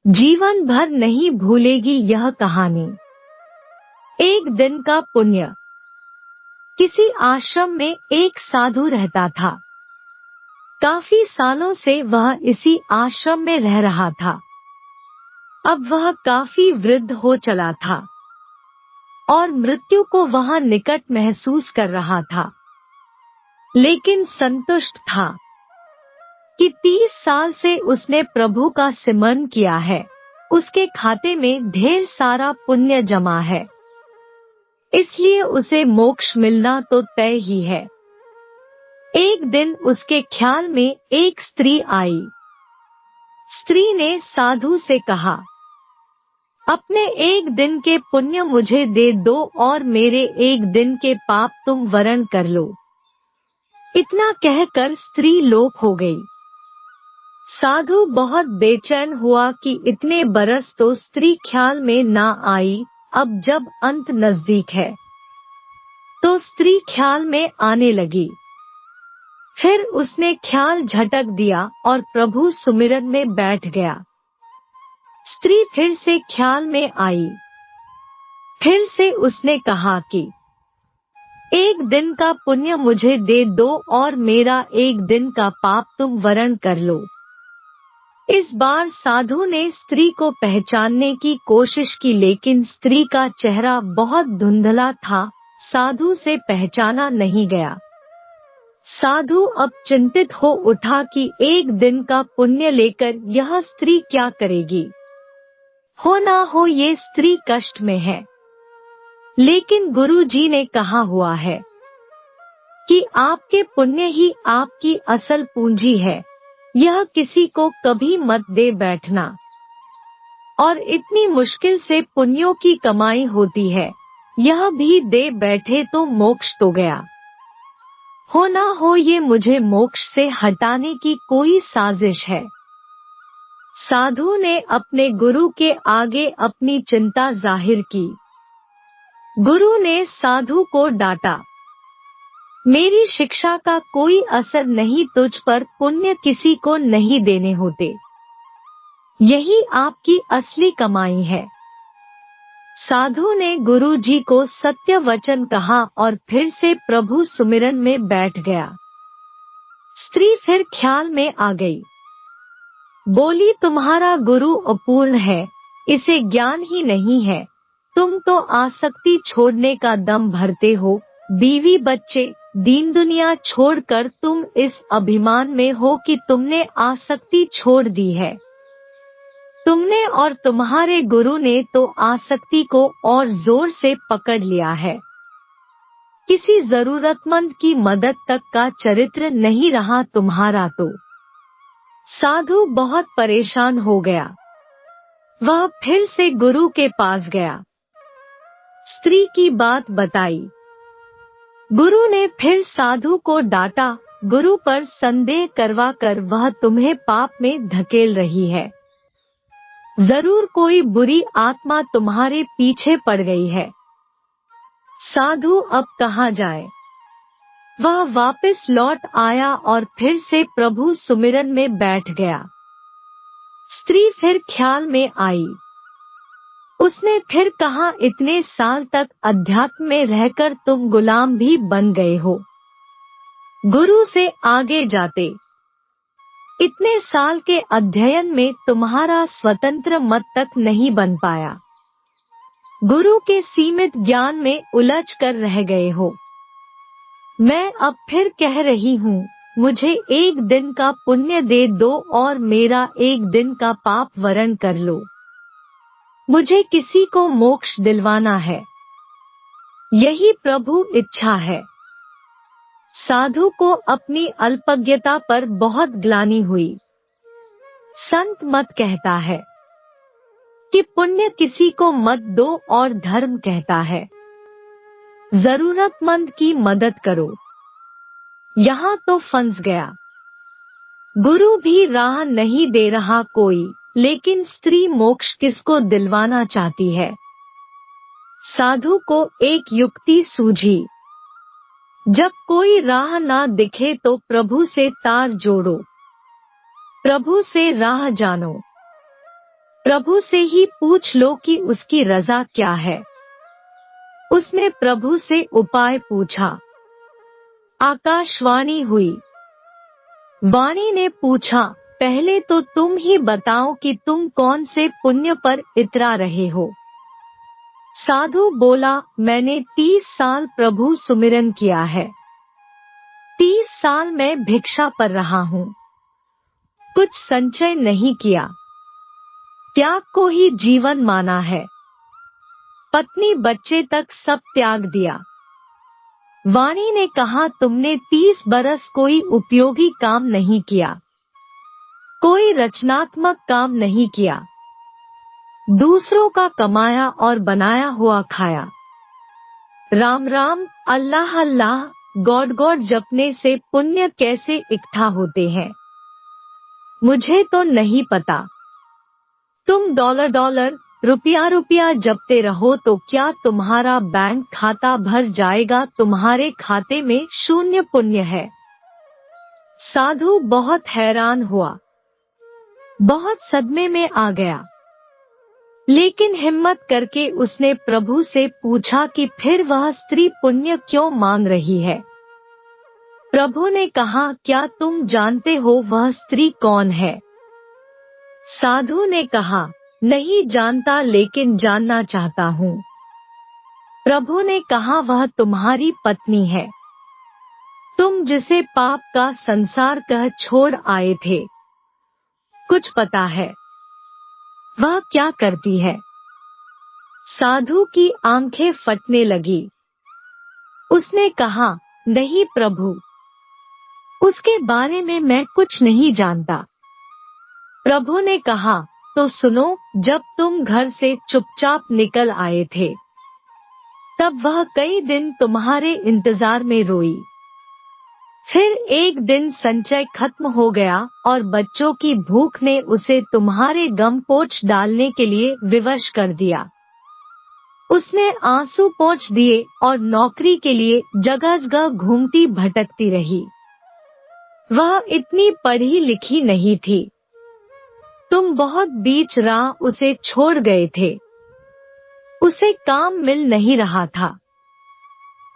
जीवन भर नहीं भूलेगी यह कहानी। एक दिन का पुण्य। किसी आश्रम में एक साधु रहता था। काफी सालों से वह इसी आश्रम में रह रहा था। अब वह काफी वृद्ध हो चला था और मृत्यु को वह निकट महसूस कर रहा था, लेकिन संतुष्ट था कि 30 साल से उसने प्रभु का सिमरन किया है। उसके खाते में ढेर सारा पुण्य जमा है, इसलिए उसे मोक्ष मिलना तो तय ही है। एक दिन उसके ख्याल में एक स्त्री आई। स्त्री ने साधु से कहा, अपने एक दिन के पुण्य मुझे दे दो और मेरे एक दिन के पाप तुम वरण कर लो। इतना कहकर स्त्री लोप हो गई। साधु बहुत बेचैन हुआ कि इतने बरस तो स्त्री ख्याल में ना आई, अब जब अंत नजदीक है तो स्त्री ख्याल में आने लगी। फिर उसने ख्याल झटक दिया और प्रभु सुमिरन में बैठ गया। स्त्री फिर से ख्याल में आई। फिर से उसने कहा कि एक दिन का पुण्य मुझे दे दो और मेरा एक दिन का पाप तुम वरण कर लो। इस बार साधु ने स्त्री को पहचानने की कोशिश की, लेकिन स्त्री का चेहरा बहुत धुंधला था, साधु से पहचाना नहीं गया। साधु अब चिंतित हो उठा कि एक दिन का पुण्य लेकर यह स्त्री क्या करेगी। हो ना हो ये स्त्री कष्ट में है, लेकिन गुरु जी ने कहा हुआ है कि आपके पुण्य ही आपकी असल पूंजी है, यह किसी को कभी मत दे बैठना। और इतनी मुश्किल से पुण्यों की कमाई होती है, यह भी दे बैठे तो मोक्ष तो गया। हो ना हो ये मुझे मोक्ष से हटाने की कोई साजिश है। साधु ने अपने गुरु के आगे अपनी चिंता जाहिर की। गुरु ने साधु को डांटा, मेरी शिक्षा का कोई असर नहीं तुझ पर, पुण्य किसी को नहीं देने होते, यही आपकी असली कमाई है। साधु ने गुरु जी को सत्य वचन कहा और फिर से प्रभु सुमिरन में बैठ गया। स्त्री फिर ख्याल में आ गई। बोली, तुम्हारा गुरु अपूर्ण है, इसे ज्ञान ही नहीं है। तुम तो आसक्ति छोड़ने का दम भरते हो, बीवी बच्चे दीन दुनिया छोड़कर तुम इस अभिमान में हो कि तुमने आसक्ति छोड़ दी है। तुमने और तुम्हारे गुरु ने तो आसक्ति को और जोर से पकड़ लिया है। किसी जरूरतमंद की मदद तक का चरित्र नहीं रहा तुम्हारा तो। साधु बहुत परेशान हो गया। वह फिर से गुरु के पास गया। स्त्री की बात बताई। गुरु ने फिर साधु को डांटा, गुरु पर संदेह करवा कर वह तुम्हें पाप में धकेल रही है। जरूर कोई बुरी आत्मा तुम्हारे पीछे पड़ गई है। साधु अब कहाँ जाए। वह वापस लौट आया और फिर से प्रभु सुमिरन में बैठ गया। स्त्री फिर ख्याल में आई। उसने फिर कहा, इतने साल तक अध्यात्म में रहकर तुम गुलाम भी बन गए हो। गुरु से आगे जाते। इतने साल के अध्ययन में तुम्हारा स्वतंत्र मत तक नहीं बन पाया। गुरु के सीमित ज्ञान में उलझ कर रह गए हो। मैं अब फिर कह रही हूँ, मुझे एक दिन का पुण्य दे दो और मेरा एक दिन का पाप वरण कर लो। मुझे किसी को मोक्ष दिलवाना है, यही प्रभु इच्छा है। साधु को अपनी अल्पज्ञता पर बहुत ग्लानि हुई। संत मत कहता है कि पुण्य किसी को मत दो और धर्म कहता है जरूरतमंद की मदद करो। यहाँ तो फंस गया। गुरु भी राह नहीं दे रहा कोई, लेकिन स्त्री मोक्ष किसको दिलवाना चाहती है। साधु को एक युक्ति सूझी। जब कोई राह ना दिखे तो प्रभु से तार जोड़ो, प्रभु से राह जानो। प्रभु से ही पूछ लो कि उसकी रजा क्या है। उसने प्रभु से उपाय पूछा। आकाशवाणी हुई। वाणी ने पूछा, पहले तो तुम ही बताओ कि तुम कौन से पुण्य पर इतरा रहे हो। साधु बोला, मैंने 30 साल प्रभु सुमिरन किया है। 30 साल मैं भिक्षा पर रहा हूँ। कुछ संचय नहीं किया। त्याग को ही जीवन माना है। पत्नी बच्चे तक सब त्याग दिया। वाणी ने कहा, तुमने 30 बरस कोई उपयोगी काम नहीं किया, कोई रचनात्मक काम नहीं किया, दूसरों का कमाया और बनाया हुआ खाया। राम राम, अल्लाह अल्लाह, गॉड गॉड जपने से पुण्य कैसे इकट्ठा होते हैं मुझे तो नहीं पता। तुम डॉलर डॉलर, रुपया रुपया जपते रहो तो क्या तुम्हारा बैंक खाता भर जाएगा? तुम्हारे खाते में शून्य पुण्य है। साधु बहुत हैरान हुआ, बहुत सदमे में आ गया। लेकिन हिम्मत करके उसने प्रभु से पूछा कि फिर वह स्त्री पुण्य क्यों मांग रही है। प्रभु ने कहा, क्या तुम जानते हो वह स्त्री कौन है? साधु ने कहा, नहीं जानता, लेकिन जानना चाहता हूँ। प्रभु ने कहा, वह तुम्हारी पत्नी है, तुम जिसे पाप का संसार कह छोड़ आए थे। कुछ पता है वह क्या करती है? साधु की आंखें फटने लगी। उसने कहा, नहीं प्रभु, उसके बारे में मैं कुछ नहीं जानता। प्रभु ने कहा, तो सुनो, जब तुम घर से चुपचाप निकल आए थे, तब वह कई दिन तुम्हारे इंतजार में रोई। फिर एक दिन संचय खत्म हो गया और बच्चों की भूख ने उसे तुम्हारे गम पोंछ डालने के लिए विवश कर दिया। उसने आंसू पोंछ दिए और नौकरी के लिए जगह जगह घूमती भटकती रही। वह इतनी पढ़ी लिखी नहीं थी। तुम बहुत बीच राह उसे छोड़ गए थे। उसे काम मिल नहीं रहा था,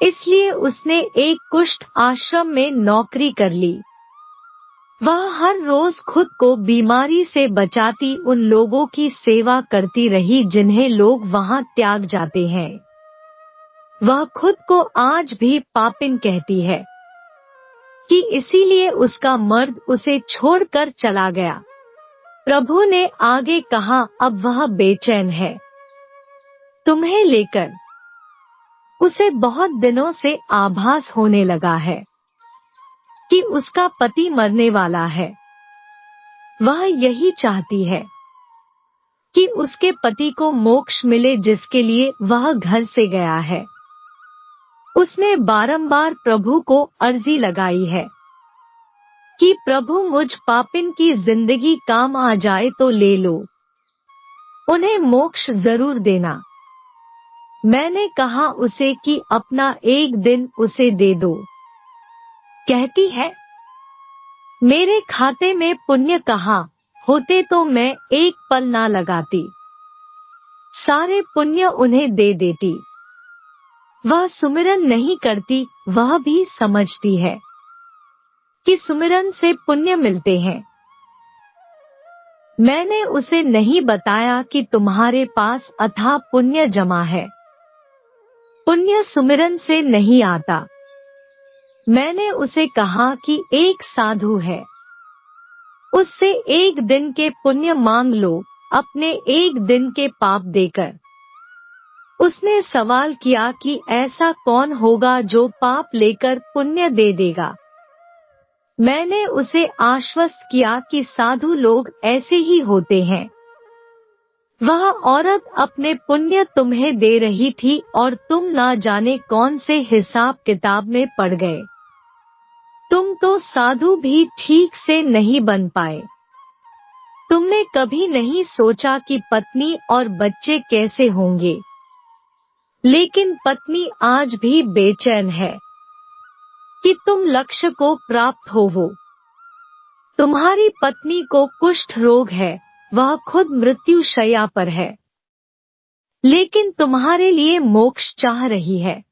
इसलिए उसने एक कुष्ठ आश्रम में नौकरी कर ली। वह हर रोज खुद को बीमारी से बचाती उन लोगों की सेवा करती रही जिन्हें लोग वहां त्याग जाते हैं। वह खुद को आज भी पापिन कहती है कि इसीलिए उसका मर्द उसे छोड़कर चला गया। प्रभु ने आगे कहा, अब वह बेचैन है तुम्हें लेकर। उसे बहुत दिनों से आभास होने लगा है कि उसका पति मरने वाला है। वह यही चाहती है कि उसके पति को मोक्ष मिले, जिसके लिए वह घर से गया है। उसने बारंबार प्रभु को अर्जी लगाई है कि प्रभु, मुझ पापिन की जिंदगी काम आ जाए तो ले लो, उन्हें मोक्ष जरूर देना। मैंने कहा उसे कि अपना एक दिन उसे दे दो। कहती है, मेरे खाते में पुण्य कहाँ होते तो मैं एक पल ना लगाती, सारे पुण्य उन्हें दे देती। वह सुमिरन नहीं करती, वह भी समझती है कि सुमिरन से पुण्य मिलते हैं। मैंने उसे नहीं बताया कि तुम्हारे पास अथाह पुण्य जमा है। पुण्य सुमिरन से नहीं आता। मैंने उसे कहा कि एक साधु है, उससे एक दिन के पुण्य मांग लो, अपने एक दिन के पाप देकर। उसने सवाल किया कि ऐसा कौन होगा जो पाप लेकर पुण्य दे देगा। मैंने उसे आश्वस्त किया कि साधु लोग ऐसे ही होते हैं। वह औरत अपने पुण्य तुम्हें दे रही थी और तुम ना जाने कौन से हिसाब किताब में पड़ गए। तुम तो साधु भी ठीक से नहीं बन पाए। तुमने कभी नहीं सोचा कि पत्नी और बच्चे कैसे होंगे। लेकिन पत्नी आज भी बेचैन है कि तुम लक्ष्य को प्राप्त होवो। तुम्हारी पत्नी को कुष्ठ रोग है वह खुद मृत्यु शैया पर है, लेकिन तुम्हारे लिए मोक्ष चाह रही है।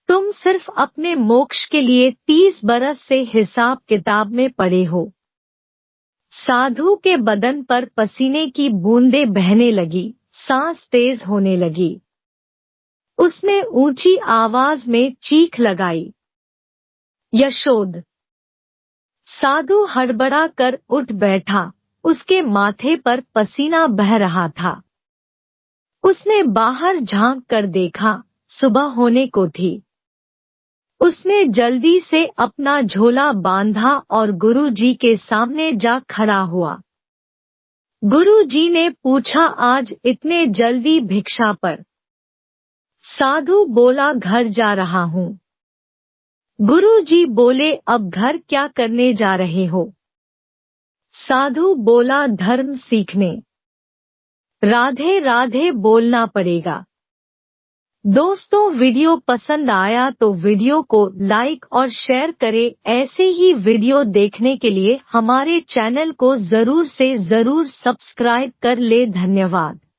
तुम सिर्फ अपने मोक्ष के लिए 30 बरस से हिसाब किताब में पड़े हो। साधु के बदन पर पसीने की बूंदें बहने लगी, सांस तेज होने लगी। उसने ऊंची आवाज में चीख लगाई, यशोद। साधु हड़बड़ा कर उठ बैठा, उसके माथे पर पसीना बह रहा था। उसने बाहर झांक कर देखा, सुबह होने को थी। उसने जल्दी से अपना झोला बांधा और गुरुजी के सामने जा खड़ा हुआ। गुरुजी ने पूछा, आज इतने जल्दी भिक्षा पर? साधु बोला, घर जा रहा हूँ। गुरुजी बोले, अब घर क्या करने जा रहे हो? साधु बोला, धर्म सीखने। राधे राधे बोलना पड़ेगा। दोस्तों, वीडियो पसंद आया तो वीडियो को लाइक और शेयर करें। ऐसे ही वीडियो देखने के लिए हमारे चैनल को जरूर से जरूर सब्सक्राइब कर ले। धन्यवाद।